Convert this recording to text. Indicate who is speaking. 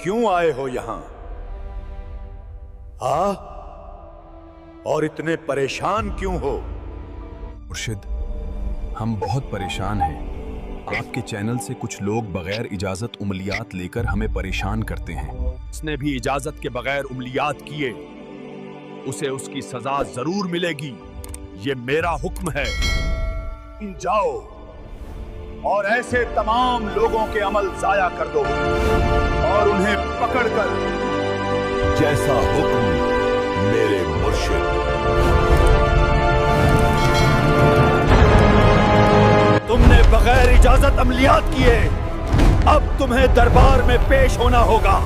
Speaker 1: क्यों आए हो यहां? और इतने परेशान क्यों हो?
Speaker 2: मुर्शिद, हम बहुत परेशान हैं। आपके चैनल से कुछ लोग बगैर इजाजत उंगलियात लेकर हमें परेशान करते हैं।
Speaker 3: उसने भी इजाजत के बगैर उंगलियात किए, उसे उसकी सजा जरूर मिलेगी। ये मेरा हुक्म है।
Speaker 1: जाओ और ऐसे तमाम लोगों के अमल जाया कर दो और उन्हें पकड़कर जैसा हुक्म मेरे मुर्शिद। तुमने बगैर इजाजत अमलियात किए, अब तुम्हें दरबार में पेश होना होगा।